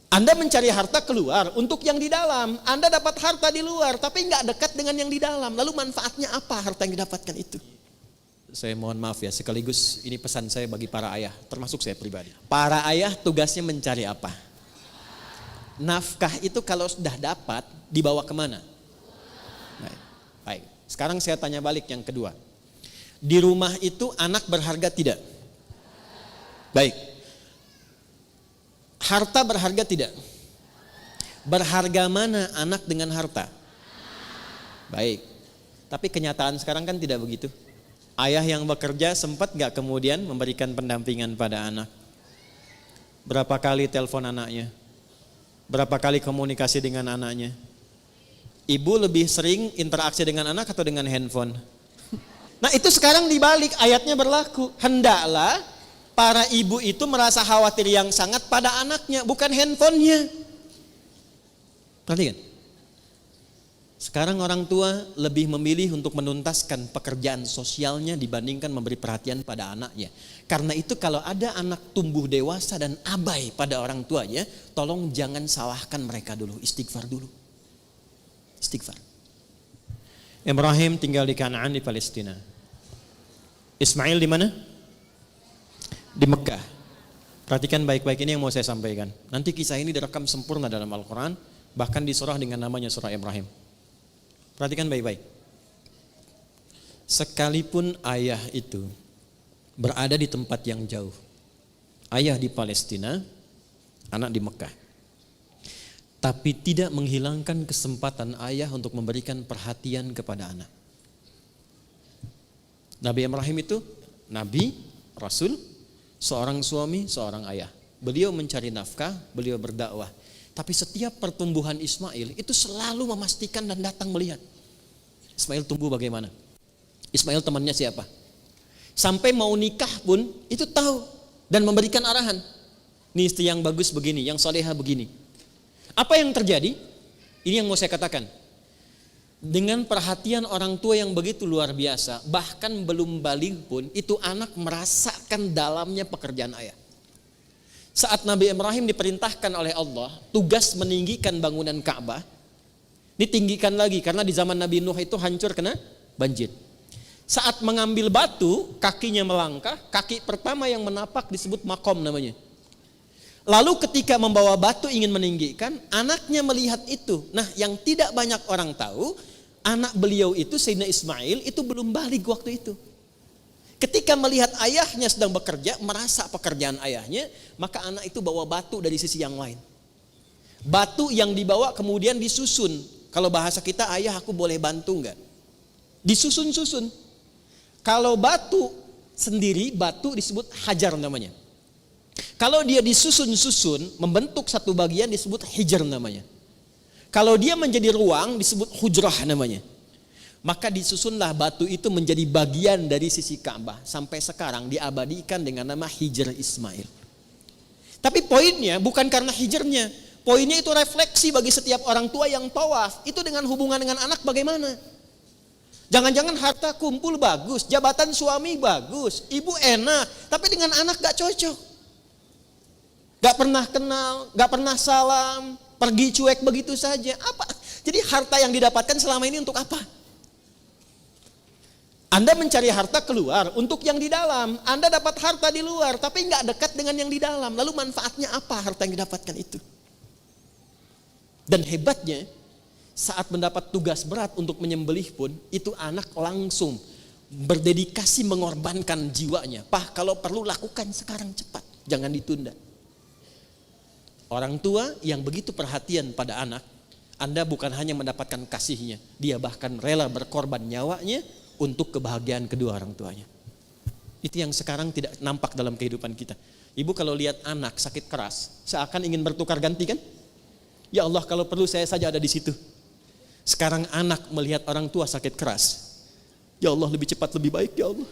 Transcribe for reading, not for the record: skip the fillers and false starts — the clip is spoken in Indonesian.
Anda mencari harta keluar untuk yang di dalam. Anda dapat harta di luar tapi nggak dekat dengan yang di dalam. Lalu manfaatnya apa harta yang didapatkan itu? Saya mohon maaf ya, sekaligus ini pesan saya bagi para ayah, termasuk saya pribadi. Para ayah tugasnya mencari apa? Nafkah itu kalau sudah dapat dibawa kemana? Baik. Sekarang saya tanya balik yang kedua. Di rumah itu anak berharga tidak? Baik. Harta berharga tidak? Berharga mana anak dengan harta? Baik. Tapi kenyataan sekarang kan tidak begitu. Ayah yang bekerja sempat gak kemudian memberikan pendampingan pada anak? Berapa kali telepon anaknya? Berapa kali komunikasi dengan anaknya? Ibu lebih sering interaksi dengan anak atau dengan handphone? Nah itu sekarang dibalik, ayatnya berlaku. Hendaklah para ibu itu merasa khawatir yang sangat pada anaknya, bukan handphonenya. Perhatikan. Sekarang orang tua lebih memilih untuk menuntaskan pekerjaan sosialnya dibandingkan memberi perhatian pada anaknya. Karena itu kalau ada anak tumbuh dewasa dan abai pada orang tuanya, tolong jangan salahkan mereka dulu, istighfar dulu. Istighfar. Ibrahim tinggal di Kanaan di Palestina. Ismail di mana? Di Mekah. Perhatikan baik-baik, ini yang mau saya sampaikan. Nanti kisah ini direkam sempurna dalam Al-Quran, bahkan di surah dengan namanya surah Ibrahim. Perhatikan baik-baik. Sekalipun ayah itu berada di tempat yang jauh, ayah di Palestina, anak di Mekah, tapi tidak menghilangkan kesempatan ayah untuk memberikan perhatian kepada anak. Nabi Ibrahim itu nabi, rasul, seorang suami, seorang ayah. Beliau mencari nafkah, beliau berdakwah. Tapi setiap pertumbuhan Ismail itu selalu memastikan dan datang melihat. Ismail tumbuh bagaimana? Ismail temannya siapa? Sampai mau nikah pun itu tahu dan memberikan arahan. Ini istri yang bagus begini, yang soleha begini. Apa yang terjadi? Ini yang mau saya katakan. Dengan perhatian orang tua yang begitu luar biasa, bahkan belum balik pun itu anak merasakan dalamnya pekerjaan ayah. Saat Nabi Ibrahim diperintahkan oleh Allah tugas meninggikan bangunan Ka'bah, ditinggikan lagi karena di zaman Nabi Nuh itu hancur kena banjir. Saat mengambil batu, kakinya melangkah, kaki pertama yang menapak disebut makom namanya. Lalu ketika membawa batu ingin meninggikan, anaknya melihat itu. Nah, yang tidak banyak orang tahu, anak beliau itu Sayyidina Ismail itu belum balik waktu itu. Ketika melihat ayahnya sedang bekerja, merasa pekerjaan ayahnya, maka anak itu bawa batu dari sisi yang lain. Batu yang dibawa kemudian disusun. Kalau bahasa kita, ayah aku boleh bantu enggak? Disusun-susun. Kalau batu sendiri, batu disebut hajar namanya. Kalau dia disusun-susun, membentuk satu bagian disebut hijr namanya. Kalau dia menjadi ruang disebut hujrah namanya. Maka disusunlah batu itu menjadi bagian dari sisi Ka'bah. Sampai sekarang diabadikan dengan nama Hijr Ismail. Tapi poinnya bukan karena hijrnya. Poinnya itu refleksi bagi setiap orang tua yang tawaf. Itu dengan hubungan dengan anak bagaimana? Jangan-jangan harta kumpul bagus, jabatan suami bagus, ibu enak, tapi dengan anak gak cocok. Gak pernah kenal, gak pernah salam, pergi cuek begitu saja. Apa? Jadi harta yang didapatkan selama ini untuk apa? Anda mencari harta keluar untuk yang di dalam. Anda dapat harta di luar tapi nggak dekat dengan yang di dalam. Lalu manfaatnya apa harta yang didapatkan itu? Dan hebatnya saat mendapat tugas berat untuk menyembelih pun itu anak langsung berdedikasi mengorbankan jiwanya. Pak, kalau perlu lakukan sekarang cepat, jangan ditunda. Orang tua yang begitu perhatian pada anak, Anda bukan hanya mendapatkan kasihnya, dia bahkan rela berkorban nyawanya untuk kebahagiaan kedua orang tuanya. Itu yang sekarang tidak nampak dalam kehidupan kita. Ibu kalau lihat anak sakit keras, seakan ingin bertukar ganti kan? Ya Allah, kalau perlu saya saja ada di situ. Sekarang anak melihat orang tua sakit keras, ya Allah lebih cepat lebih baik ya Allah.